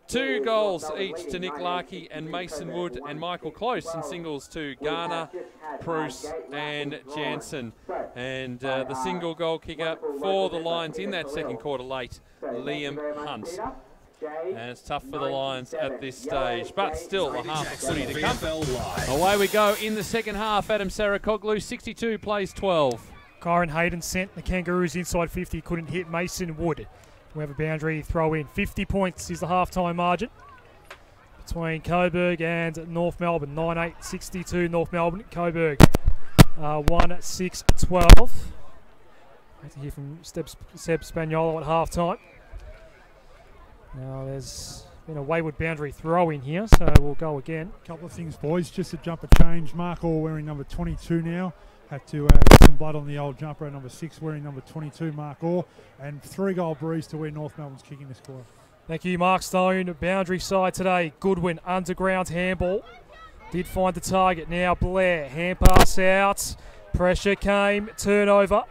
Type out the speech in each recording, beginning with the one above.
2 goals each to Nick Larkey and Mason Wood and Michael Close, and singles to Garner, Bruce and Jansen. And the single goal kicker for the Lions in that second quarter late, Liam Hunt. And it's tough for the Lions at this stage, but still a half of footy to come. Away we go in the second half. Adam Sarakoglu, 62 plays 12. Kyron Hayden sent the Kangaroos inside 50, couldn't hit Mason Wood. We have a boundary throw in. 50 points is the halftime margin between Coburg and North Melbourne. 9-8, 62 North Melbourne. Coburg 1-6-12. Had to hear from Seb Spagnuolo at halftime. Now there's been a wayward boundary throw in here, so we'll go again. A couple of things, boys. Just a jumper change. Mark Orr wearing number 22 now. Had to get some blood on the old jumper. Number 6 wearing number 22, Mark Orr. And 3-goal breeze to where North Melbourne's kicking this quarter. Thank you, Mark Stone. Boundary side today. Goodwin, underground handball. Did find the target. Now Blair, hand pass out. Pressure came, turnover.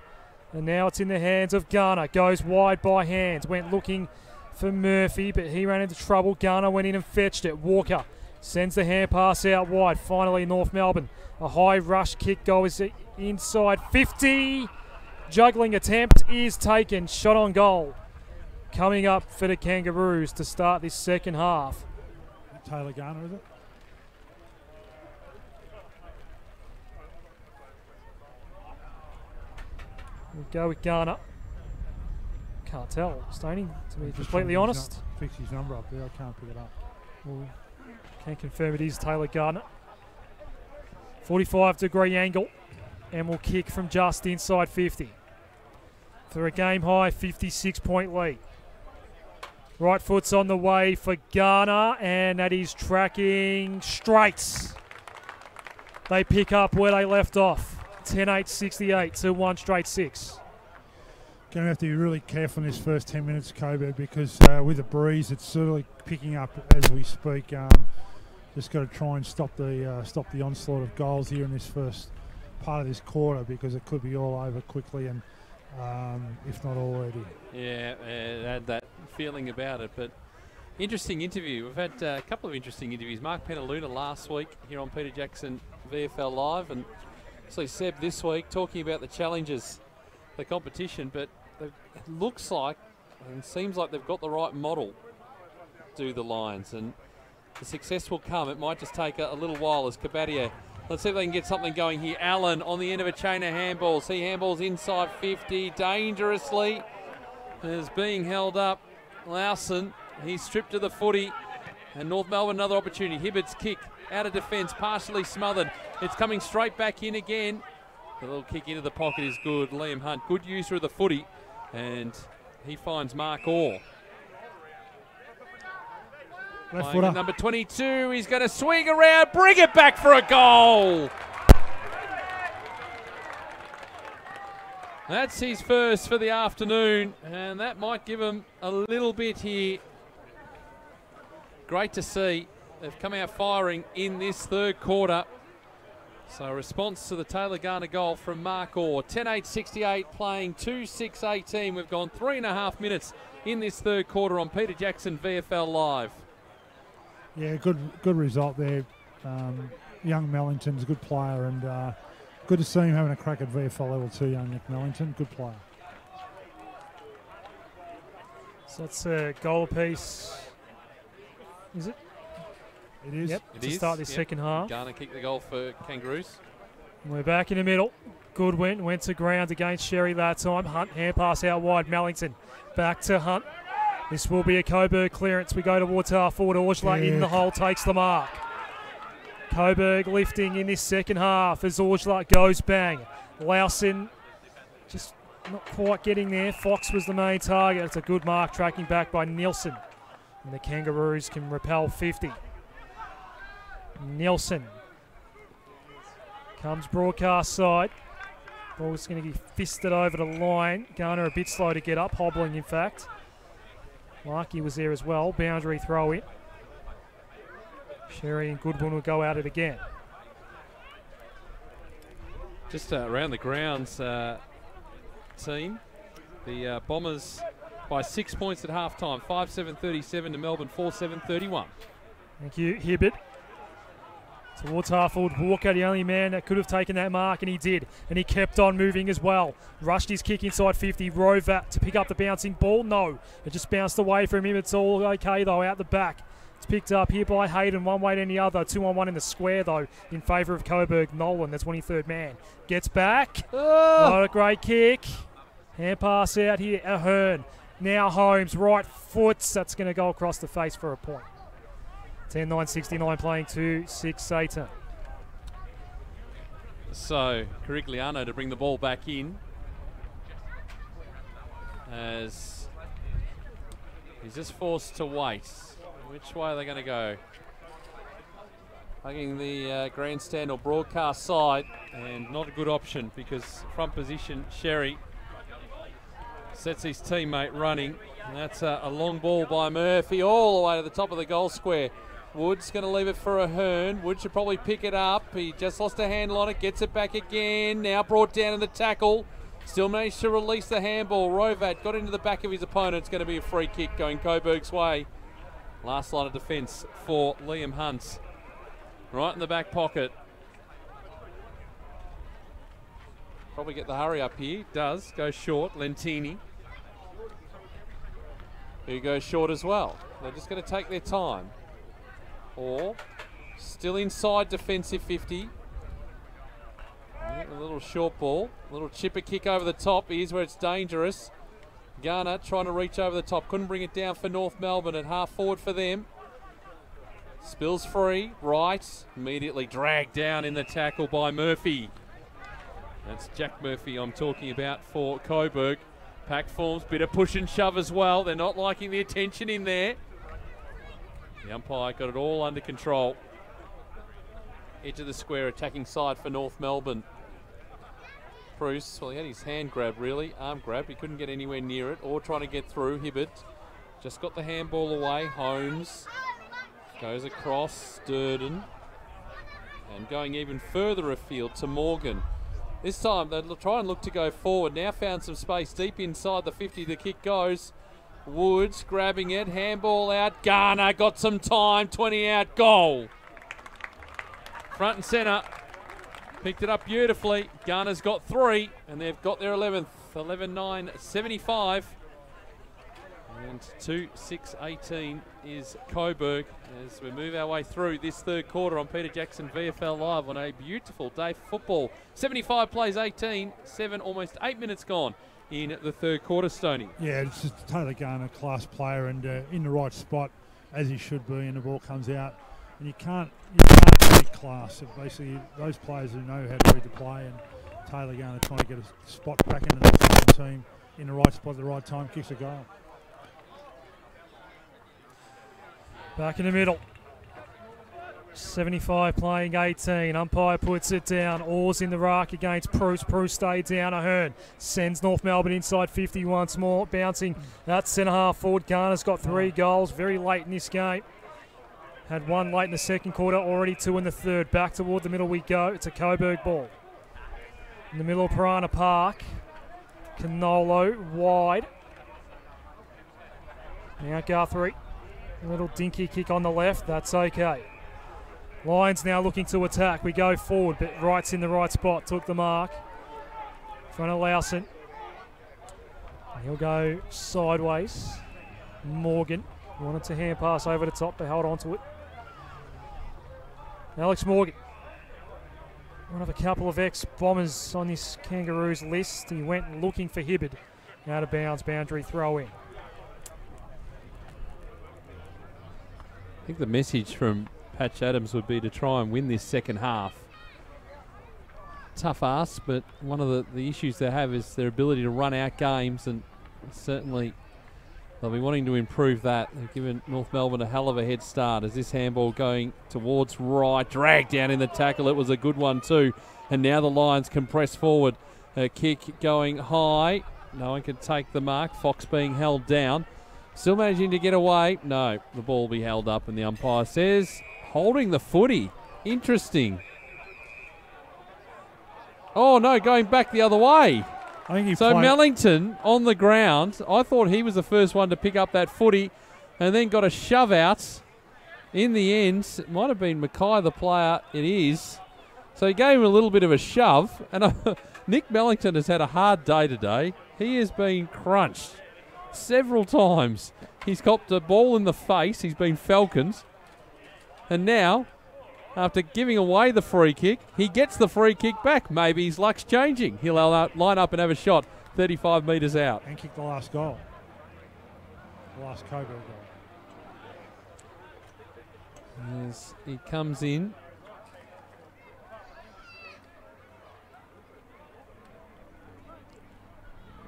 And now it's in the hands of Garner. Goes wide by hands. Went looking for Murphy, but he ran into trouble. Garner went in and fetched it. Walker sends the hand pass out wide. Finally, North Melbourne. A high rush kick goes inside 50. Juggling attempt is taken. Shot on goal. Coming up for the Kangaroos to start this second half. Taylor Garner, is it? We'll go with Garner. Can't tell, Stoney, to be completely honest. Fix his number up there, I can't pick it up. Well, can confirm it is Taylor Garner. 45-degree angle, and will kick from just inside 50. For a game-high 56-point lead. Right foot's on the way for Garner, and that is tracking straight. They pick up where they left off. 10-8, 68 to 1 straight 6. Going to have to be really careful in this first 10 minutes, Coburg, because with the breeze, it's sort of picking up as we speak. Just got to try and stop the onslaught of goals here in this first part of this quarter, because it could be all over quickly, and if not already. Yeah, it had that feeling about it. But interesting interview. We've had a couple of interesting interviews. Mark Penaluna last week here on Peter Jackson VFL Live, and actually Seb this week talking about the challenges, the competition, but it looks like and seems like they've got the right model, do the Lions, and the success will come. It might just take a little while as Kabadia. Let's see if they can get something going here. Allen on the end of a chain of handballs. He handballs inside 50 dangerously. Is being held up. Lawson, he's stripped to the footy, and North Melbourne another opportunity. Hibbert's kick out of defence, partially smothered. It's coming straight back in again. The little kick into the pocket is good. Liam Hunt, good user of the footy, and he finds Mark Orr. Number 22, he's going to swing around, bring it back for a goal. That's his first for the afternoon, and that might give him a little bit here. Great to see. They've come out firing in this third quarter. So a response to the Taylor Garner goal from Mark Orr. 10-8-68 playing 2-6-18. We've gone 3.5 minutes in this third quarter on Peter Jackson VFL Live. Yeah, good result there. Young Mellington's a good player, and good to see him having a crack at VFL level 2, young Nick Mellington. Good player. So that's a goal apiece. Is it? It is. Yep, to start this second half. Garner kicked the goal for Kangaroos. We're back in the middle. Goodwin went to ground against Sherry that time. Hunt, hand pass out wide. Mellington back to Hunt. This will be a Coburg clearance. We go towards half forward. Orgelat in the hole, takes the mark. Coburg lifting in this second half as Orgelat goes bang. Lawson just not quite getting there. Fox was the main target. It's a good mark, tracking back by Nielsen. And the Kangaroos can repel 50. Nielsen comes broadcast side. Ball's going to be fisted over the line. Garner a bit slow to get up, hobbling in fact. Larkey was there as well. Boundary throw in. Sherry and Goodwin will go at it again. Just around the grounds team, the Bombers by 6 points at halftime. 5-7-37 to Melbourne, 4-7-31. Thank you, Hibbert. Towards half-forward, Walker, the only man that could have taken that mark, and he did. And he kept on moving as well. Rushed his kick inside 50. Rovat to pick up the bouncing ball. No, it just bounced away from him. It's all okay, though, out the back. It's picked up here by Hayden, one way and the other. 2-on-1 in the square, though, in favour of Coburg. Nolan, the 23rd man, gets back. Not a great kick. Hand pass out here. Ahern. Now Holmes, right foot. That's going to go across the face for a point. 10-9-69 playing 2-6-18. So, Carigliano to bring the ball back in. As he's just forced to wait. Which way are they going to go? Hugging the grandstand or broadcast side, and not a good option because front position, Sherry sets his teammate running. And that's a long ball by Murphy all the way to the top of the goal square. Wood's going to leave it for Ahern. Wood should probably pick it up. He just lost a handle on it, gets it back again. Now brought down in the tackle. Still managed to release the handball. Rovat got into the back of his opponent. It's going to be a free kick going Coburg's way. Last line of defence for Liam Hunt. Right in the back pocket. Probably get the hurry up here. Does. Go short. Lentini. Who goes short as well. They're just going to take their time. Or still inside defensive 50. A little short ball. A little chipper kick over the top. Here's where it's dangerous. Garner trying to reach over the top. Couldn't bring it down for North Melbourne at half forward for them. Spills free. Right. Immediately dragged down in the tackle by Murphy. That's Jack Murphy I'm talking about for Coburg. Pack forms. Bit of push and shove as well. They're not liking the attention in there. The umpire got it all under control. Edge of the square, attacking side for North Melbourne. Bruce, well, he had his hand grab, really. Arm grab. He couldn't get anywhere near it or trying to get through. Hibbert just got the handball away. Holmes goes across. Durden. And going even further afield to Morgan. This time they'll try and look to go forward. Now found some space deep inside the 50. The kick goes. Woods grabbing it, handball out. Garner got some time, 20 out, goal. Front and centre, picked it up beautifully. Garner's got 3, and they've got their 11th. 11-9-75. And 2-6-18 is Coburg as we move our way through this third quarter on Peter Jackson VFL Live on a beautiful day for football. 75 plays 18, 7, almost 8 minutes gone in the third quarter, Stoney. Yeah, it's just Taylor Garner, class player, and in the right spot as he should be, and the ball comes out. And you can't beat class. Basically, those players who know how to read the play, and Taylor Garner trying to get a spot back into the team in the right spot at the right time, kicks a goal. Back in the middle. 75 playing 18. Umpire puts it down. Oars in the rack against Bruce. Bruce stayed down. Ahern sends North Melbourne inside 50 once more. Bouncing that centre half forward. Garner's got 3 goals very late in this game. Had 1 late in the second quarter, already 2 in the third. Back toward the middle we go. It's a Coburg ball. In the middle of Piranha Park. Canolo wide. Now Guthrie. A little dinky kick on the left. That's okay. Lions now looking to attack. We go forward, but Wright's in the right spot. Took the mark. In front of Lawson. He'll go sideways. Morgan wanted to hand pass over the top, but held on to it. Alex Morgan. One of a couple of ex-Bombers on this Kangaroos list. He went looking for Hibbard. Out of bounds, boundary throw in. I think the message from Patch Adams would be to try and win this second half. Tough ask, but one of the issues they have is their ability to run out games, and certainly they'll be wanting to improve that. They've given North Melbourne a hell of a head start as this handball going towards right, dragged down in the tackle. It was a good one too, and now the Lions can press forward. A kick going high. No one can take the mark. Fox being held down. Still managing to get away. No, the ball will be held up, and the umpire says holding the footy. Interesting. Oh no, going back the other way. I think he So played. Mellington on the ground, I thought he was the first one to pick up that footy and then got a shove out. In the end, it might have been Mackay the player. It is. So he gave him a little bit of a shove. And Nick Mellington has had a hard day today. He has been crunched several times. He's copped a ball in the face. He's been falconed. And now, after giving away the free kick, he gets the free kick back. Maybe his luck's changing. He'll line up and have a shot 35 metres out. And kick the last goal. The last Coburg goal. As he comes in.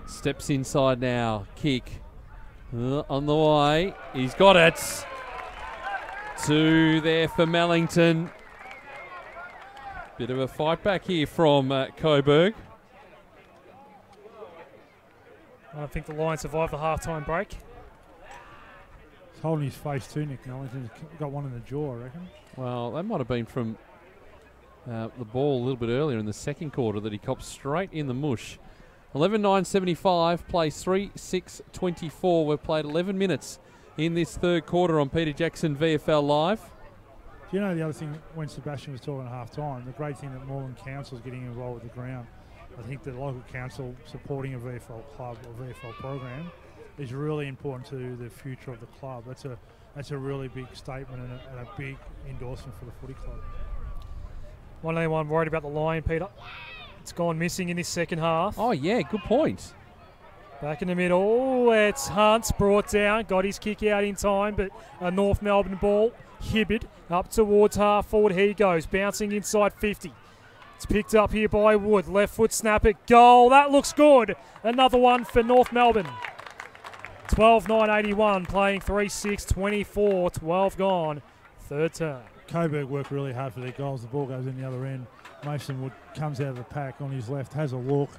Steps inside now. Kick. On the way. He's got it. 2 there for Mellington. Bit of a fight back here from Coburg. I think the Lions survived the half-time break. He's holding his face too, Nick Mellington. He's got one in the jaw, I reckon. Well, that might have been from the ball a little bit earlier in the second quarter that he copped straight in the mush. 11:09.75, plays 3:6.24. We've played 11 minutes in this third quarter on Peter Jackson VFL Live. Do you know the other thing, when Sebastian was talking at half-time, the great thing that Moreland Council is getting involved with the ground, I think the local council supporting a VFL club or VFL program is really important to the future of the club. That's a really big statement and a big endorsement for the footy club. Anyone worried about the line, Peter? It's gone missing in this second half. Oh, yeah, good point. Back in the middle. Oh, it's Hunt brought down. Got his kick out in time, but a North Melbourne ball. Hibbard up towards half forward. He goes, bouncing inside 50. It's picked up here by Wood. Left foot snap it. Goal. That looks good. Another one for North Melbourne. 12:09.81, playing 3:6.24. 12 gone. Third term. Coburg work really hard for their goals. The ball goes in the other end. Mason Wood comes out of the pack on his left, has a look,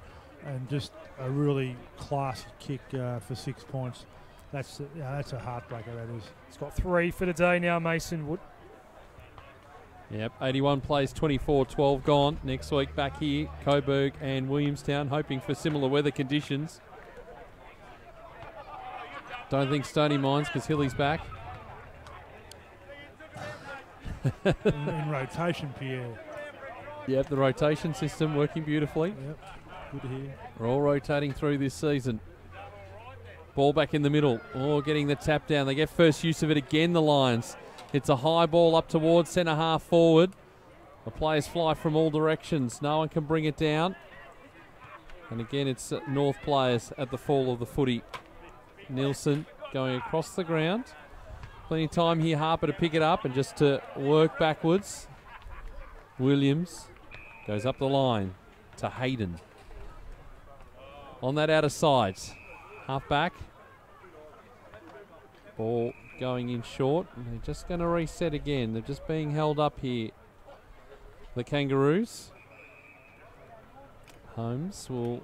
and just a really classy kick for 6 points. That's a heartbreaker, that is. He's got 3 for today now, Mason Wood. Yep, 81 plays 24, 12 gone. Next week back here, Coburg and Williamstown, hoping for similar weather conditions. Don't think Stony minds because Hilly's back. in rotation, Pierre. Yep, the rotation system working beautifully. Yep, good to hear. We're all rotating through this season. Ball back in the middle. Oh, getting the tap down. They get first use of it again, the Lions. It's a high ball up towards centre half forward. The players fly from all directions. No one can bring it down. And again, it's North players at the fall of the footy. Nielsen going across the ground. Plenty of time here, Harper, to pick it up and just to work backwards. Williams goes up the line to Hayden. On that outer side. Half back. Ball going in short. And they're just going to reset again. They're just being held up here. The Kangaroos. Holmes will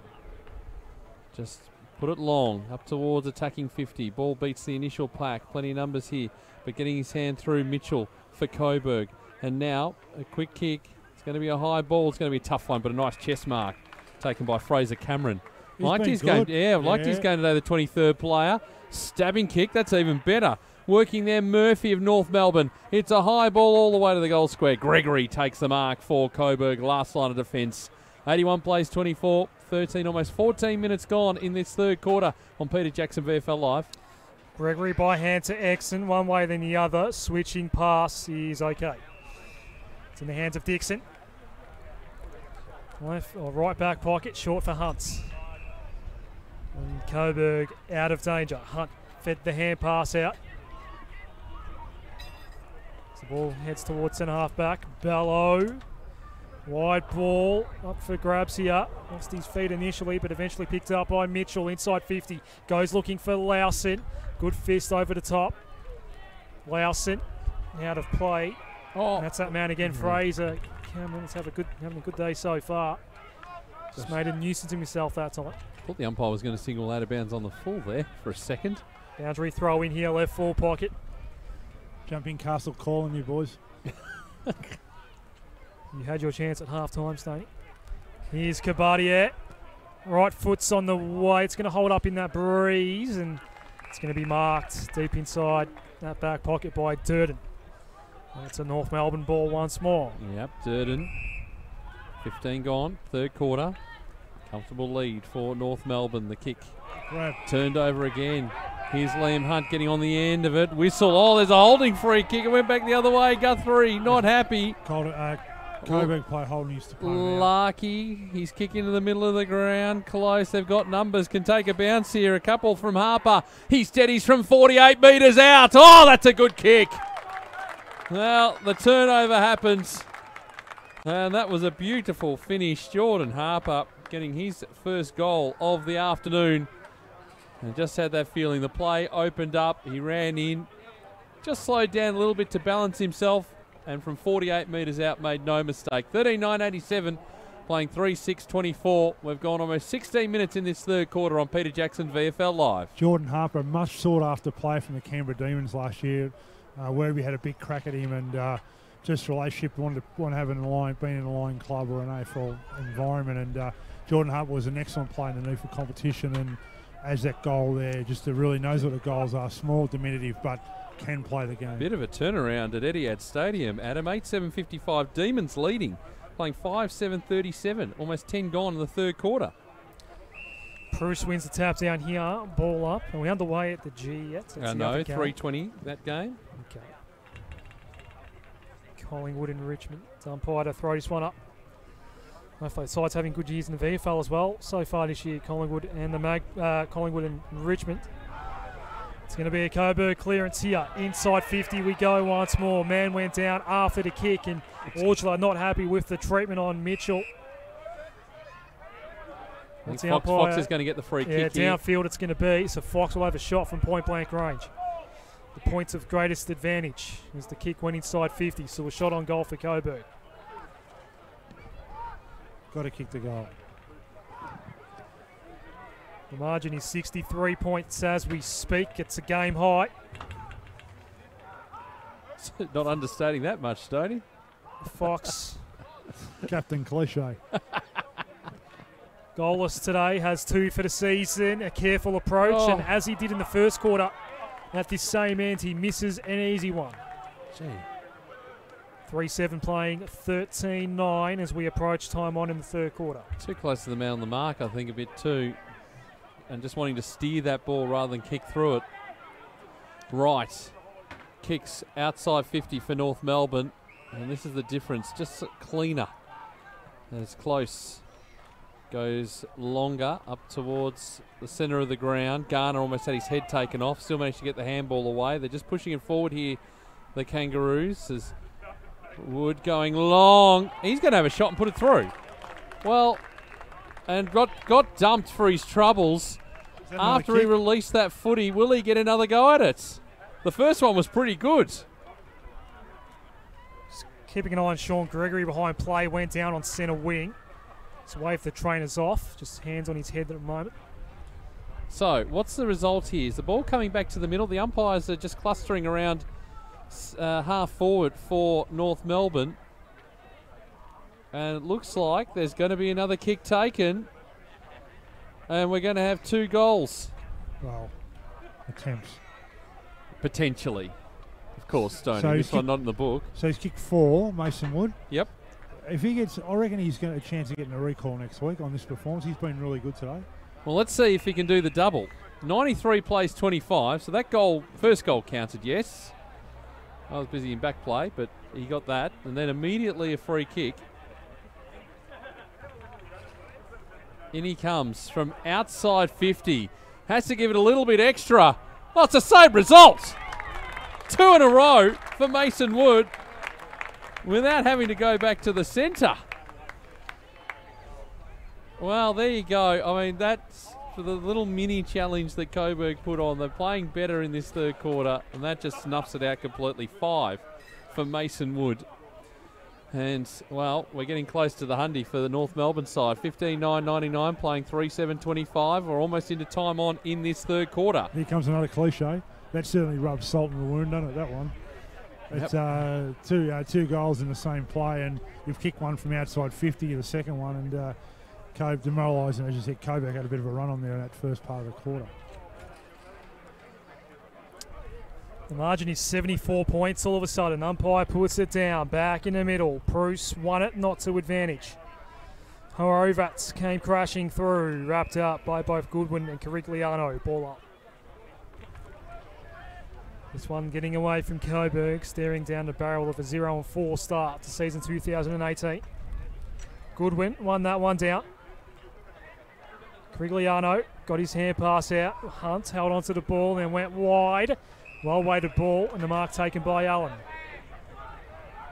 just put it long up towards attacking 50. Ball beats the initial pack. Plenty of numbers here. But getting his hand through Mitchell for Coburg. And now a quick kick. It's going to be a high ball. It's going to be a tough one, but a nice chest mark taken by Fraser Cameron. Liked his game. Yeah, liked his game today, the 23rd player. Stabbing kick, that's even better. Working there, Murphy of North Melbourne. It's a high ball all the way to the goal square. Gregory takes the mark for Coburg. Last line of defence. 81 plays 24, 13, almost 14 minutes gone in this third quarter on Peter Jackson VFL Live. Gregory by hand to Exon, one way then the other. Switching pass is okay. It's in the hands of Dixon. Left or right back pocket, short for Hunt. And Coburg out of danger. Hunt fed the hand pass out. As the ball heads towards centre half back. Bello. Wide ball up for grabs here. Lost his feet initially, but eventually picked up by Mitchell inside 50. Goes looking for Lowson. Good fist over the top. Lowson out of play. Oh, That's that man again, Fraser. Cameron's having a good day so far. Just made a nuisance of himself that time. thought the umpire was going to signal out of bounds on the full there for a second. Boundary throw in here, left full pocket. Jumping Castle calling you, boys. You had your chance at half time, Stoney. Here's Kabardier. Right foot's on the way. It's going to hold up in that breeze, and it's going to be marked deep inside that back pocket by Durden. And it's a North Melbourne ball once more. Yep, Durden. 15 gone, third quarter. Comfortable lead for North Melbourne. The kick turned over again. Here's Liam Hunt getting on the end of it. Whistle. Oh, there's a holding free kick. It went back the other way. Guthrie not happy. Coburg play holding used to play. Larky. He's kicking into the middle of the ground. Close. They've got numbers. Can take a bounce here. A couple from Harper. He steadies from 48 metres out. Oh, that's a good kick. Well, the turnover happens. And that was a beautiful finish. Jordan Harper getting his first goal of the afternoon. And just had that feeling. The play opened up. He ran in. Just slowed down a little bit to balance himself. And from 48 metres out, made no mistake. 13-9-87, playing 3-6-24. We've gone almost 16 minutes in this third quarter on Peter Jackson VFL Live. Jordan Harper, much sought after player from the Canberra Demons last year, where we had a big crack at him, and just relationship, wanted to have an aligned, being in an aligned club or an AFL environment. And Jordan Harper was an excellent player in the need for competition, and as that goal there, just really knows what the goals are. Small, diminutive, but can play the game. Bit of a turnaround at Etihad Stadium, Adam. 8-7-55, Demons leading, playing 5-7-37, almost 10 gone in the third quarter. Bruce wins the tap down here, ball up. Are we underway at the G yet? No, 3:20 that game. Okay. Collingwood and Richmond. It's umpire to throw this one up. Both those sides having good years in the VFL as well so far this year, Collingwood and Collingwood and Richmond. It's going to be a Coburg clearance here. Inside 50 we go once more. Man went down after the kick, and Orchler not happy with the treatment on Mitchell. Fox is going to get the free kick here. Downfield it's going to be. So Fox will have a shot from point blank range. The points of greatest advantage as the kick went inside 50. So a shot on goal for Coburg. Got to kick the goal. The margin is 63 points as we speak. It's a game high. Not understating that much, Stoney. Fox. Captain Cliche. Goalless today, has 2 for the season. A careful approach, and as he did in the first quarter, at this same end, he misses an easy one. Gee. 3-7 playing 13-9 as we approach time on in the third quarter. Too close to the man on the mark, I think, a bit too. And just wanting to steer that ball rather than kick through it. Right. Kicks outside 50 for North Melbourne. And this is the difference. Just cleaner. And it's close. Goes longer up towards the centre of the ground. Garner almost had his head taken off. Still managed to get the handball away. They're just pushing it forward here, the Kangaroos. As Wood going long. He's going to have a shot and put it through. Well, and got dumped for his troubles after he released that footy. Will he get another go at it? The first one was pretty good. Just keeping an eye on Sean Gregory behind play. Went down on centre wing. Just waved the trainers off. Just hands on his head at the moment. So, what's the result here? Is the ball coming back to the middle? The umpires are just clustering around half forward for North Melbourne. And it looks like there's going to be another kick taken. And we're going to have 2 goals. Well, attempts. Potentially. Of course, Stoney. So this one not in the book. So he's kicked 4, Mason Wood. Yep. If he gets, I reckon he's got a chance of getting a recall next week on this performance. He's been really good today. Well, let's see if he can do the double. 93 plays 25, so that goal, first goal counted, yes. I was busy in back play, but he got that. And then immediately a free kick. In he comes from outside 50. Has to give it a little bit extra. Oh, it's the same result. 2 in a row for Mason Wood without having to go back to the centre. Well, there you go. I mean, that's for the little mini challenge that Coburg put on. They're playing better in this third quarter, and that just snuffs it out completely. 5 for Mason Wood. And, well, we're getting close to the hundy for the North Melbourne side. 15-9-99, playing 3-7-25. We're almost into time on in this third quarter. Here comes another cliche. That certainly rubs salt in the wound, doesn't it, that one? It's two goals in the same play, and you've kicked one from outside 50, the second one, and demoralising, as you said. Coburg had a bit of a run on there in that first part of the quarter. The margin is 74 points. All of a sudden, umpire puts it down. Back in the middle. Bruce won it, not to advantage. Horowitz came crashing through, wrapped up by both Goodwin and Carigliano. Ball up. This one getting away from Coburg, staring down the barrel of a 0-4 start to season 2018. Goodwin won that one down. Carigliano got his hand pass out. Hunt held onto the ball and went wide. Well-weighted ball and the mark taken by Allen.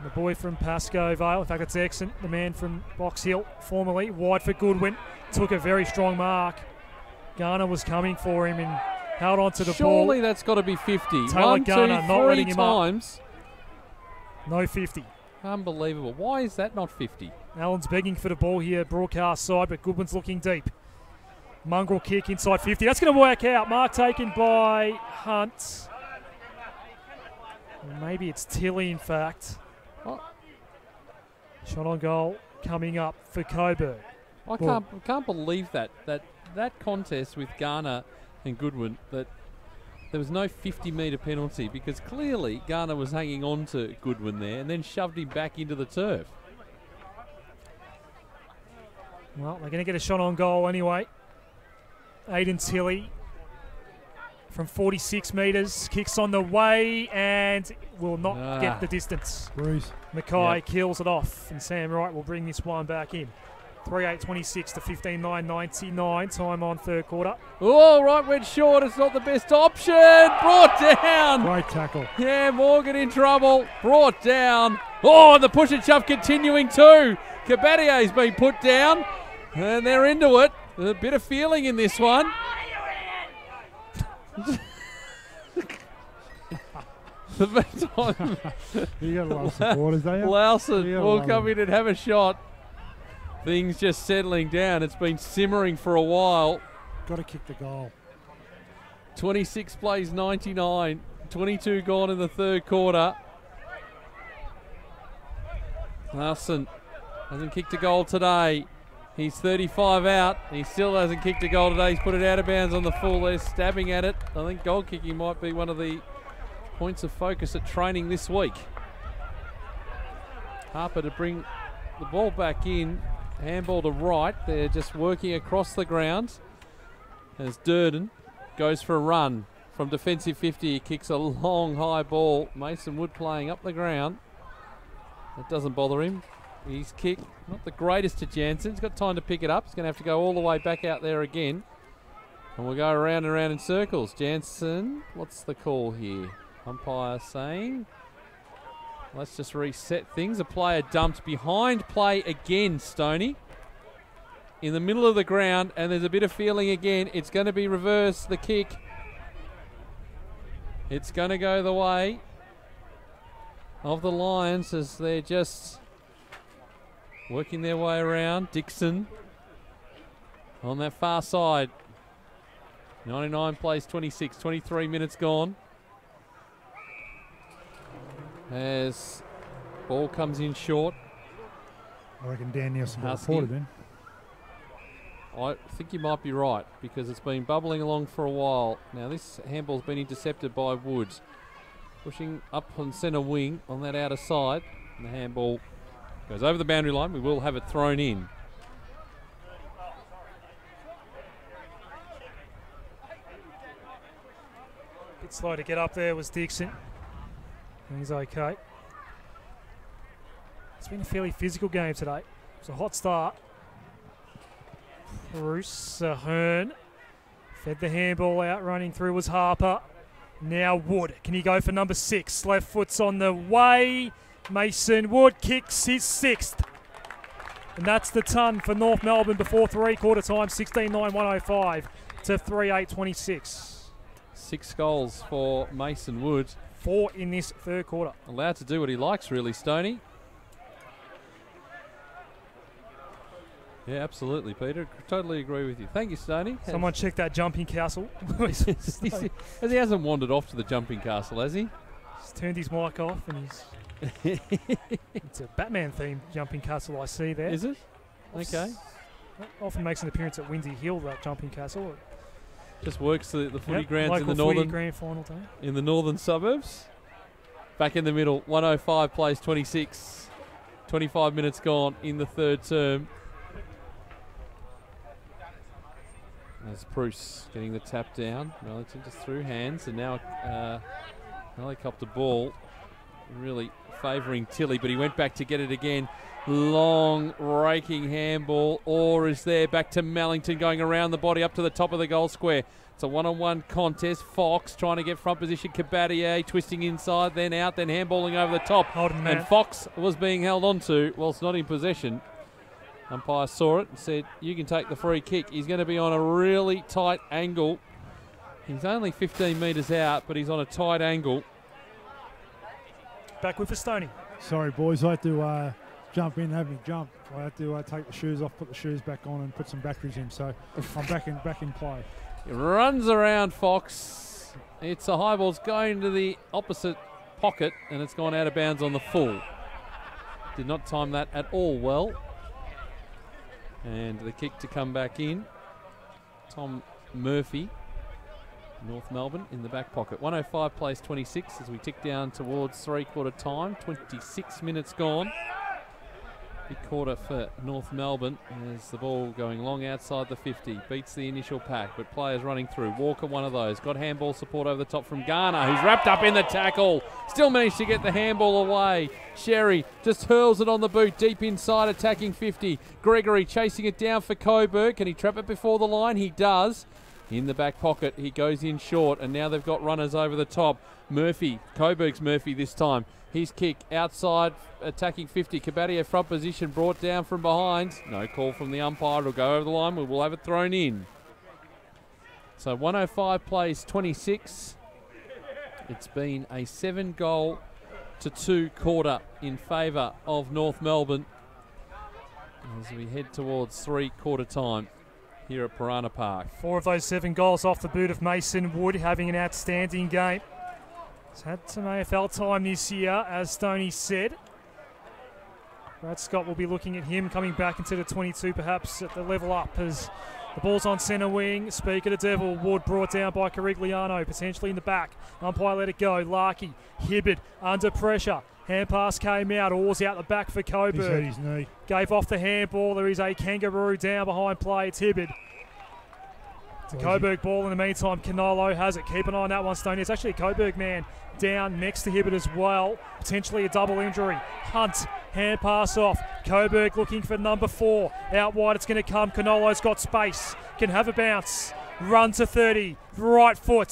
The boy from Pascoe Vale, in fact it's Exon, the man from Box Hill, formerly, wide for Goodwin. Took a very strong mark. Garner was coming for him and held on to the ball. Surely that's got to be 50. Taylor One, Garner two, not three letting him times. Up. No 50. Unbelievable. Why is that not 50? Allen's begging for the ball here, broadcast side, but Goodwin's looking deep. Mongrel kick inside 50. That's going to work out. Mark taken by Hunt. Maybe it's Tilly, in fact. Oh. Shot on goal coming up for Coburg. I can't believe that contest with Garner and Goodwin, that there was no 50-metre penalty, because clearly Garner was hanging on to Goodwin there and then shoved him back into the turf. Well, they're going to get a shot on goal anyway. Aidan Tilly from 46 metres, kicks on the way and will not get the distance. Bruce. Mackay kills it off, and Sam Wright will bring this one back in. 3:8:26 to 15:9:99. Time on third quarter. Oh, right went short. It's not the best option. Brought down. Great tackle. Yeah, Morgan in trouble. Brought down. Oh, and the push and shove continuing too. Cabatier's been put down, and they're into it. There's a bit of feeling in this one. The meantime, You got a lot of supporters, don't you? Lawson Yeah, will well, come in and have a shot. Things just settling down. It's been simmering for a while. Got to kick the goal. 26 plays 99. 22 gone in the third quarter. Larson hasn't kicked a goal today. He's 35 out. He still hasn't kicked a goal today. He's put it out of bounds on the full. They're stabbing at it. I think goal kicking might be one of the points of focus at training this week. Harper to bring the ball back in. Handball to right. They're just working across the ground as Durden goes for a run from defensive 50. He kicks a long high ball. Mason Wood playing up the ground. That doesn't bother him. His kick, not the greatest to Jansen. He's got time to pick it up. He's going to have to go all the way back out there again. And we'll go around and around in circles. Jansen, what's the call here? Umpire saying, let's just reset things. A player dumped behind play again, Stoney. In the middle of the ground, and there's a bit of feeling again. It's going to be reverse, the kick. It's going to go the way of the Lions as they're just working their way around. Dixon on that far side. 99 plays 26, 23 minutes gone. As ball comes in short. I reckon Dan Nielsen got Husky. reported then. I think you might be right, because it's been bubbling along for a while. Now this handball's been intercepted by Woods. Pushing up on centre wing on that outer side. And the handball goes over the boundary line. We will have it thrown in. Bit slow to get up there was Dixon. He's okay. It's been a fairly physical game today. It's a hot start. Bruce Hearn fed the handball out. Running through was Harper. Now Wood. Can he go for number 6? Left foot's on the way. Mason Wood kicks his 6th. And that's the ton for North Melbourne before three-quarter time. 16-9-105 to 3-8-26. 6 goals for Mason Wood. 4 in this third quarter. Allowed to do what he likes, really, Stoney. Yeah, absolutely, Peter. Totally agree with you. Thank you, Stoney. Someone check that jumping castle. As he hasn't wandered off to the jumping castle, has he? He's turned his mic off and he's... It's a Batman-themed jumping castle I see there. Is it? Okay. Often makes an appearance at Windy Hill, that jumping castle. Just works the footy grounds local in the northern grand final day. In the northern suburbs. Back in the middle, 105 plays 26. 25 minutes gone in the third term. As Bruce getting the tap down. Wellington just through hands, and now helicopter ball really favouring Tilly, but he went back to get it again. Long raking handball. Orr is there, back to Mellington, going around the body up to the top of the goal square. It's a one-on-one contest. Fox trying to get front position. Cabatier twisting inside, then out, then handballing over the top. And Fox was being held onto whilst not in possession. Umpire saw it and said, you can take the free kick. He's going to be on a really tight angle. He's only 15 metres out, but he's on a tight angle. Back with for Stoney. Sorry, boys. I had to jump in, have me jump. I had to take the shoes off, put the shoes back on, and put some batteries in. So I'm back in play. He runs around Fox. It's a high ball's going to the opposite pocket, and it's gone out of bounds on the full. Did not time that at all well. And the kick to come back in. Tom Murphy, North Melbourne, in the back pocket. 105 plays 26 as we tick down towards three-quarter time. 26 minutes gone. Big quarter for North Melbourne as the ball going long outside the 50. Beats the initial pack, but players running through. Walker, one of those. Got handball support over the top from Garner, who's wrapped up in the tackle. Still managed to get the handball away. Sherry just hurls it on the boot, deep inside, attacking 50. Gregory chasing it down for Coburg. Can he trap it before the line? He does. In the back pocket, he goes in short, and now they've got runners over the top. Murphy, Coburg's Murphy this time. His kick outside, attacking 50. Cabatier front position, brought down from behind. No call from the umpire. It'll go over the line. We will have it thrown in. So 105 plays 26. It's been a 7-2 quarter in favour of North Melbourne as we head towards three-quarter time here at Piranha Park. 4 of those 7 goals off the boot of Mason Wood, having an outstanding game. He's had some AFL time this year, as Stoney said. Brad Scott will be looking at him coming back into the 22, perhaps at the level up, as the ball's on centre wing. Speak of the devil. Wood brought down by Carigliano, potentially in the back. Umpire let it go. Larkey, Hibbard under pressure. Hand pass came out. Orr's out the back for Coburg. He's hurt his knee. Gave off the handball. There is a kangaroo down behind play. It's Hibbard. It's a Coburg ball in the meantime. Canolo has it. Keep an eye on that one, Stoney. It's actually a Coburg man down next to Hibbard as well. Potentially a double injury. Hunt, hand pass off. Coburg looking for number 4. Out wide it's going to come. Canolo's got space. Can have a bounce. Run to 30. Right foot.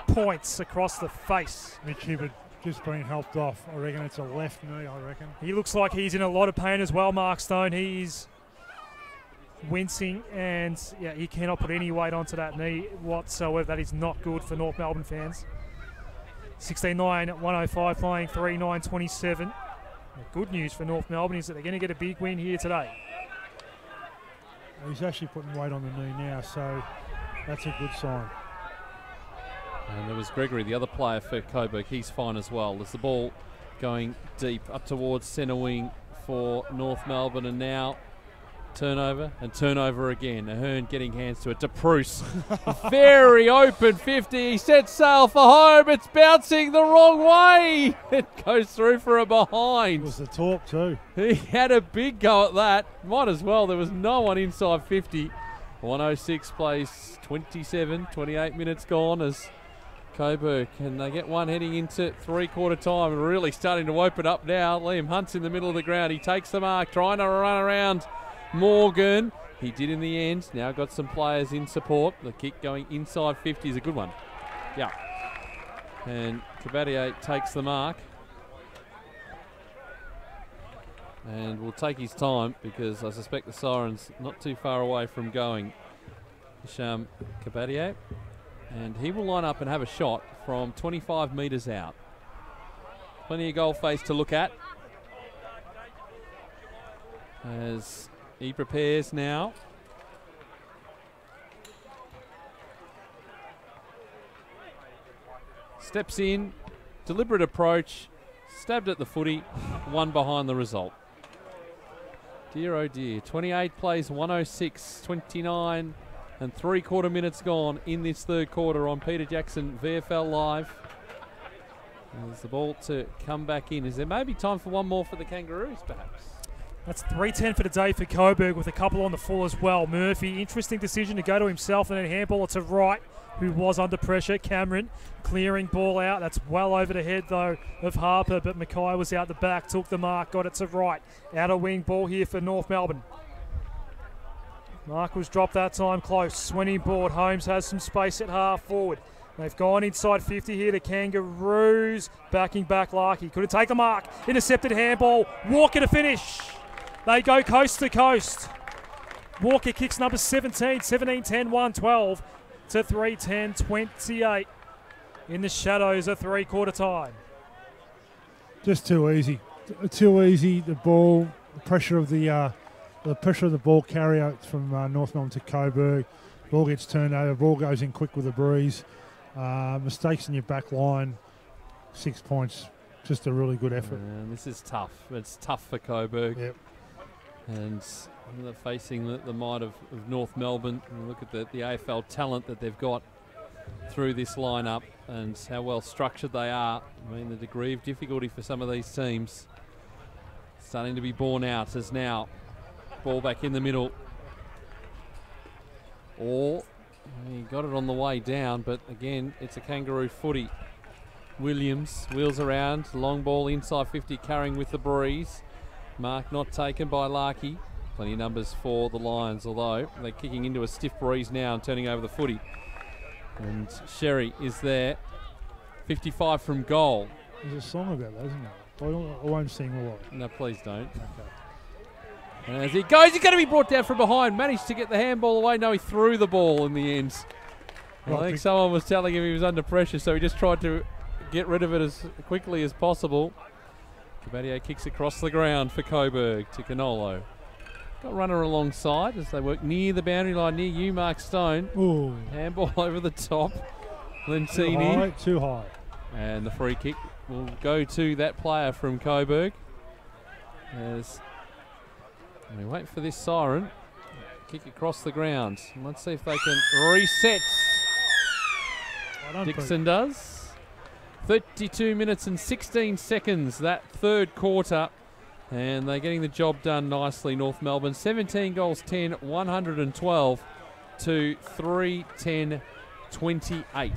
Points across the face. Mitch Hibbard just being helped off. I reckon it's a left knee, I reckon. He looks like he's in a lot of pain as well, Mark Stone. He's wincing, and yeah, he cannot put any weight onto that knee whatsoever. That is not good for North Melbourne fans. 16-9 at 105, playing 3-9-27. The good news for North Melbourne is that they're going to get a big win here today. He's actually putting weight on the knee now, so that's a good sign. And there was Gregory, the other player for Coburg. He's fine as well. There's the ball going deep up towards centre wing for North Melbourne, and now turnover and turnover again. Ahern getting hands to it. De Bruce, very open 50. He sets sail for home. It's bouncing the wrong way. It goes through for a behind. It was the talk too. He had a big go at that. Might as well. There was no one inside 50. 106 plays 27. 28 minutes gone as Coburg, and they get one heading into three-quarter time, and really starting to open up now. Liam Hunt's in the middle of the ground. He takes the mark, trying to run around Morgan. He did in the end. Now got some players in support. The kick going inside 50 is a good one. Yeah. And Cabatier takes the mark. And will take his time because I suspect the siren's not too far away from going. Hisham Cabatier. And he will line up and have a shot from 25 metres out. Plenty of goal face to look at as he prepares now. Steps in, deliberate approach, stabbed at the footy, one behind the result. Dear, oh dear. 28 plays, 106, 29 and 3/4 minutes gone in this third quarter on Peter Jackson VFL Live. There's the ball to come back in. Is there maybe time for one more for the Kangaroos, perhaps? That's 3:10 for the day for Coburg with a couple on the full as well. Murphy, interesting decision to go to himself and then handball it to Wright, who was under pressure. Cameron clearing ball out. That's well over the head, though, of Harper, but Mackay was out the back, took the mark, got it to Wright. Outer wing ball here for North Melbourne. Mark was dropped that time close. Swinny board. Holmes has some space at half forward. They've gone inside 50 here, the Kangaroos. Backing back Larkey. Couldn't take the mark. Intercepted handball. Walker to finish. They go coast to coast. Walker kicks number 17, 17-10, 1-12 to 3-10, 28 in the shadows of three-quarter time. Just too easy. Too easy. The ball, the pressure of the ball carry out from North Melbourne to Coburg. Ball gets turned over. Ball goes in quick with the breeze. Mistakes in your back line. 6 points. Just a really good effort. And this is tough. It's tough for Coburg. Yep. And they're facing the might of North Melbourne. And look at the AFL talent that they've got through this lineup and how well structured they are. I mean, the degree of difficulty for some of these teams starting to be borne out as now ball back in the middle. Or he got it on the way down, but again, it's a Kangaroo footy. Williams wheels around, long ball inside 50, carrying with the breeze. Mark not taken by Larkey. Plenty of numbers for the Lions, although they're kicking into a stiff breeze now and turning over the footy. And Sherry is there. 55 from goal. There's a song about that, isn't there? I won't sing a lot. No, please don't. Okay. And as he goes, he's going to be brought down from behind. Managed to get the handball away. No, he threw the ball in the end. I think someone was telling him he was under pressure, so he just tried to get rid of it as quickly as possible. Cabadier kicks across the ground for Coburg to Canolo. Got runner alongside as they work near the boundary line, near you, Mark Stone. Ooh. Handball over the top. Lentini. Too high. And the free kick will go to that player from Coburg. As we wait for this siren. Kick across the ground. And let's see if they can reset. Dixon does. 32 minutes and 16 seconds, that third quarter. And they're getting the job done nicely, North Melbourne. 17 goals, 10, 112 to 310, 28.